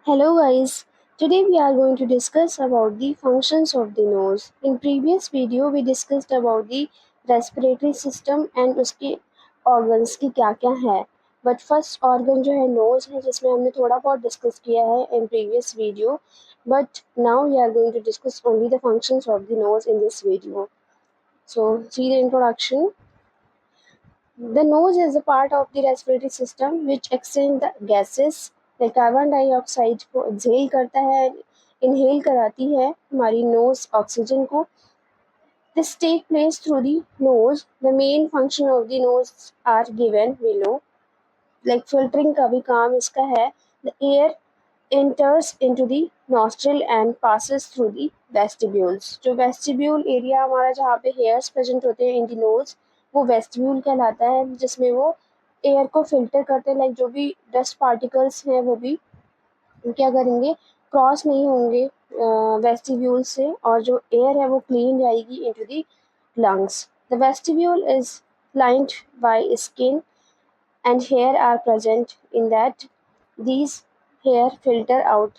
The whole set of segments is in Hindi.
Hello guys, today we are going to discuss about the functions of the nose. In previous video we discussed about the respiratory system and उसके organs की क्या क्या है. But first organ जो है nose है जिसमें हमने थोड़ा बहुत discuss किया है in previous video. But now we are going to discuss only the functions of the nose in this video. So see the introduction. The nose is a part of the respiratory system which extends the gases like carbon dioxide को एक्सहेल करता है, इनहेल कराती है हमारी नोज ऑक्सीजन को. This take place through the nose. The main function of the nose are given below. Like filtering का भी काम इसका है. The air enters into the nostril and passes through the vestibules. जो vestibule area हमारा जहाँ पे hairs present होते हैं in the nose वो vestibule कहलाता है जिसमें वो एयर को फिल्टर करते हैं. लाइक जो भी डस्ट पार्टिकल्स हैं वो भी क्या करेंगे, क्रॉस नहीं होंगे वेस्टिब्यूल से और जो एयर है वो क्लीन जाएगी into the lungs. The vestibule is lined by skin and hair are present in that. These hair filter out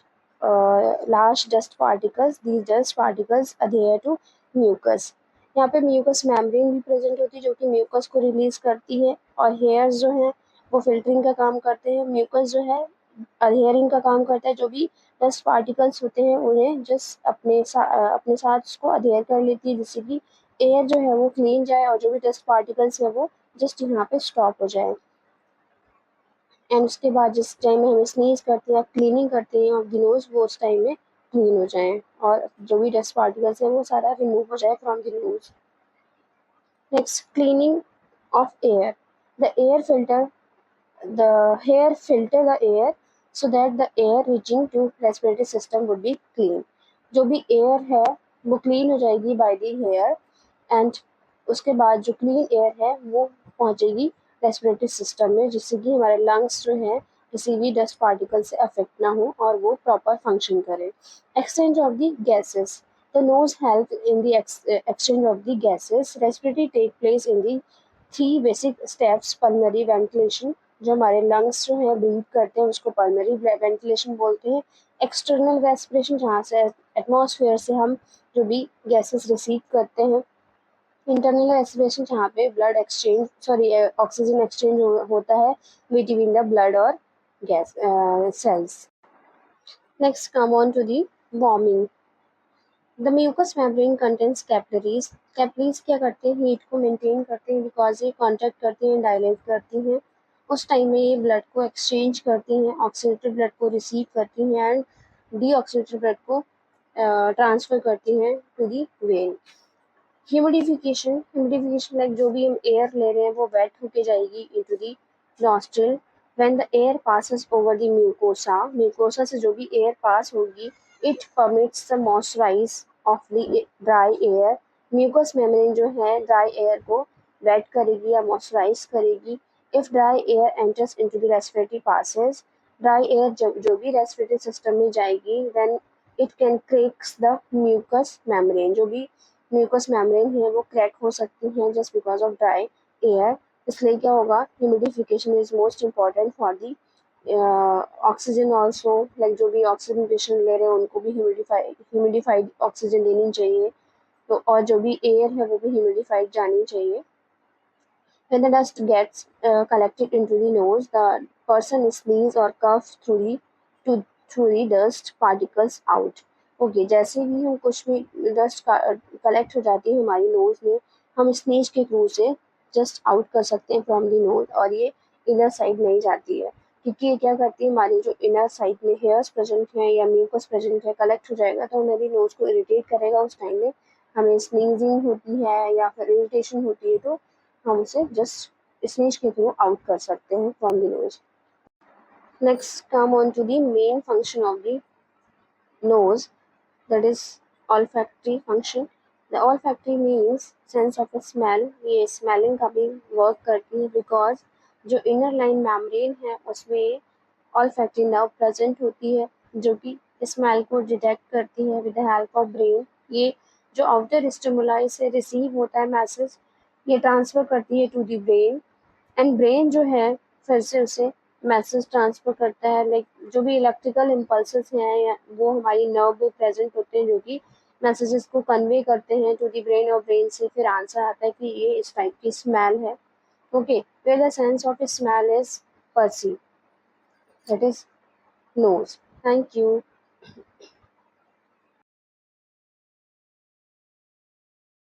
large dust particles. These dust particles adhere to mucus. यहाँ पे म्यूकस मेम्ब्रेन भी प्रेजेंट होती है जो कि म्यूकस को रिलीज करती है और हेयर्स जो हैं वो फिल्टरिंग का काम करते हैं. म्यूकस जो है अधेयरिंग का काम करता है. जो भी डस्ट पार्टिकल्स होते हैं उन्हें जस्ट अपने साथ उसको अधेयर कर लेती है जिससे कि एयर जो है वो क्लीन जाए और जो भी डस्ट पार्टिकल्स है वो जस्ट यहाँ पे स्टॉप हो जाए. एंड उसके बाद जिस टाइम में हम स्नीज करते हैं क्लीनिंग करते हैं ऑफ द नोज वो उस टाइम में क्लीन हो जाए और जो भी डस्ट पार्टिकल्स है वो सारा रिमूव हो जाए from the nose. Next cleaning of air. The air filter the hair filter the air so that the air reaching to respiratory system would be clean. जो भी एयर है वो क्लीन हो जाएगी बाय द हेयर एंड उसके बाद जो क्लीन एयर है वो पहुंचेगी रेस्पिरेटरी सिस्टम में जिससे कि हमारे लंग्स जो हैं किसी भी डस्ट पार्टिकल से अफेक्ट ना हो और वो प्रॉपर फंक्शन करें. Exchange of the gases. The nose help in the exchange of the gases. Respiratory take place in the three basic steps. Pulmonary ventilation, जो हमारे लंग्स जो है ब्रीथ करते हैं उसको पल्मरी वेंटिलेशन बोलते हैं. एक्सटर्नल रेस्पिरेशन, जहाँ से एटमॉस्फेयर से हम जो भी गैसेस रिसीव करते हैं. इंटरनल रेस्पिरेशन, जहाँ पे ब्लड एक्सचेंज ऑक्सीजन एक्सचेंज होता है बिटवीन द ब्लड और gas cells. Next come on to the warming. The mucus membrane contains capillaries. Capillaries क्या करते हैं, हीट को मेंटेन करते हैं बिकॉज ये कॉन्टैक्ट करती हैं, डायलेट करती हैं. उस टाइम में ये ब्लड को एक्सचेंज करती हैं, ऑक्सीडेटेड ब्लड को रिसीव करती हैं एंड डीऑक्सीडेटेड ब्लड को ट्रांसफर करती हैं to the vein. Humidification. Humidification like जो भी हम एयर ले रहे हैं वो वेट होके जाएगी into the nostril. When the air passes over the mucosa, mucosa से जो भी एयर पास होगी it permits the moisturise of the dry air. Mucus membrane जो है ड्राई एयर को वेट करेगी या मॉइस्चराइज करेगी. If dry air enters into the respiratory passes, dry air जब जो भी रेस्पिरेटरी सिस्टम में जाएगी then it can cracks the mucus membrane. जो भी म्यूकस मेम्ब्रेन है वो क्रैक हो सकती हैं just because of dry air. इसलिए क्या होगा, humidification is most important for the oxygen also. Like जो भी ऑक्सीजन पेशेंट ले रहे हैं उनको भी ह्यूमिडिफाइड ऑक्सीजन लेनी चाहिए. तो और जो भी एयर है वो भी ह्यूमिडिफाइड जानी चाहिए. When the dust gets collected into the nose, the person sneezes or coughs through the dust particles out. Okay, जैसे ही हम कुछ भी डस्ट कलेक्ट हो जाती है हमारी नोज में हम स्नीज के थ्रू से जस्ट आउट कर सकते हैं फ्रॉम द नोज और ये इनर साइड नहीं जाती है क्योंकि ये क्या करती है, हमारी जो इनर साइड में हेयर्स प्रेजेंट हैं या म्यूकस प्रेजेंट है कलेक्ट हो जाएगा तो हमारी नोज को इरिटेट करेगा. उस टाइम में हमें स्नीजिंग होती है या फिर इरिटेशन होती है तो हम उसे जस्ट स्नीज के थ्रू आउट कर सकते हैं from the nose. Next come on to the main function of the nose, that is olfactory function. The olfactory means sense of a smell. ये स्मेलिंग का भी वर्क करती है बिकॉज जो इनर लाइन मेम्ब्रेन है उसमें olfactory नर्व प्रेजेंट होती है जो कि स्मेल को डिटेक्ट करती है with the help of brain. ये जो आउटर स्टिमुलाई से रिसीव होता है मैसेज ये ट्रांसफर करती है to the brain and brain जो है फिर से उसे मैसेज ट्रांसफर करता है, लाइक जो भी इलेक्ट्रिकल इम्पल्सेस हैं वो हमारी नर्व में प्रेजेंट होते हैं जो कि मैसेजेस को कन्वे करते हैं टू द ब्रेन, और ब्रेन से फिर आंसर आता है कि ये इस टाइप की स्मेल है. Okay, where the sense of smell is perceive, that is nose. Thank you.